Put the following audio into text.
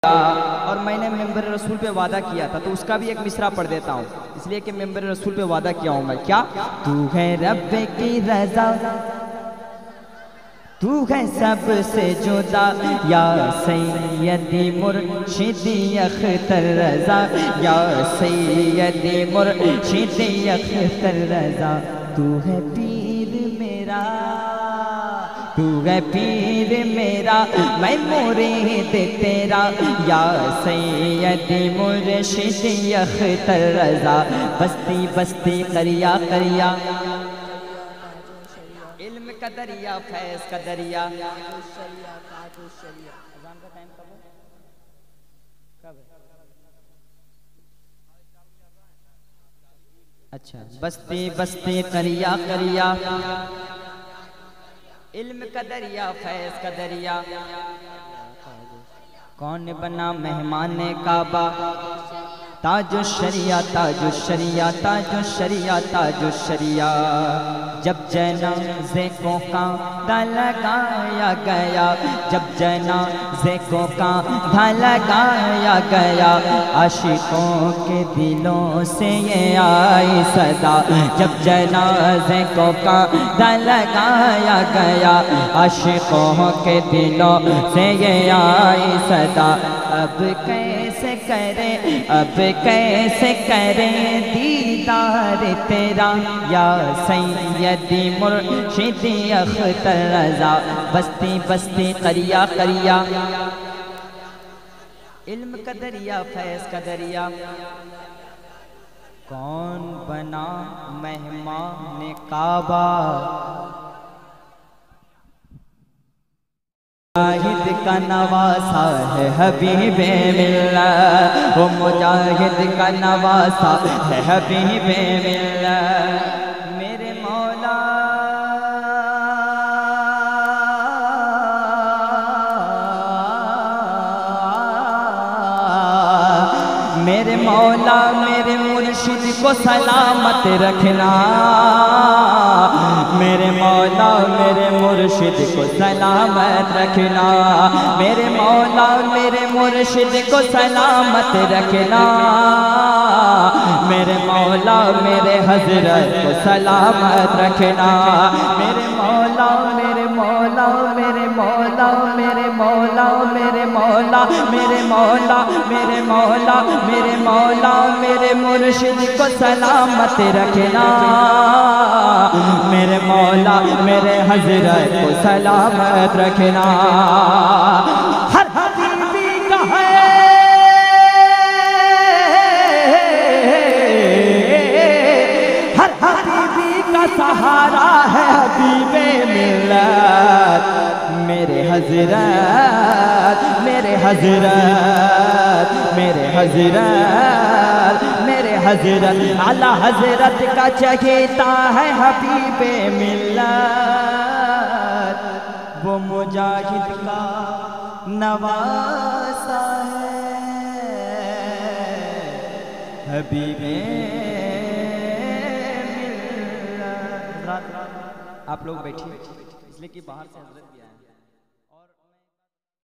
اور میں نے ممبر رسول پہ وعدہ کیا تھا تو اس کا بھی ایک مصرع پڑھ دیتا ہوں، اس لیے کہ ممبر رسول پہ وعدہ کیا ہوں میں. کیا تو ہے رب کی رضا، تو ہے سب سے جدا، یا سیدی مرشدی اختر رضا، یا سیدی مرشدی اختر رضا. تو ہے پیر میرا، تو ہے پیر میرا، میں مرید تیرا، یا سیدی مرشدی اختر رضا. بستی بستی قریہ قریہ، علم کا دریا فیض کا دریا. اذان کا ٹائم کب ہے؟ کب ہے؟ اچھا. بستی بستی قریہ قریہ، علم کا دریا فیض کا دریا. کون بنا مہمان کعبہ، تاج الشریعہ تاج الشریعہ تاج الشریعہ تاج الشریعہ. جب جنازے کو کاندھا لگایا گیا، جب جنازے کو کاندھا لگایا گیا، عاشقوں کے دلوں سے یہ آئی صدا. جب جنازے کو کاندھا لگایا گیا، عاشقوں کے دلوں سے یہ آئی صدا. اب کیسے کریں، اب کیسے کریں دیدار تیرا، یا سیدی مرشدی اختر رضا. بستی بستی قریہ قریہ، علم کا دریا فیض کا دریا. کون بنا مہمان کعبہ، مجاہد کا نواسا ہے حبیب ملت، وہ مجاہد کا نواسا ہے حبیب ملت. میرے مولا میرے مولا میرے مرشد کو سلامت رکھنا، میرے مولا میرے مرشد کو سلامت رکھنا، میرے مولا میرے مرشد کو سلامت رکھنا، میرے مولا میرے حضرت کو سلامت رکھنا. میرے مولا میرے مولا میرے مولا میرے مولا میرے مولا میرے مولا میرے مولا میرے مولا میرے مرشد کو سلامت رکھنا، میرے مولا میرے حضرت کو سلامت رکھنا. ہر حبیبی کا ہے، ہر حبیبی کا سہارا ہے حبیب ملت. میرے حضرت میرے حضرت میرے حضرت میرے حضرت اعلیٰ حضرت کا چہیتا ہے حبیب ملت. وہ مجاہد کا نواسا ہے حبیب ملت. آپ لوگ بیٹھیے، اس لیے کہ باہر سے حضرت بھی آئے.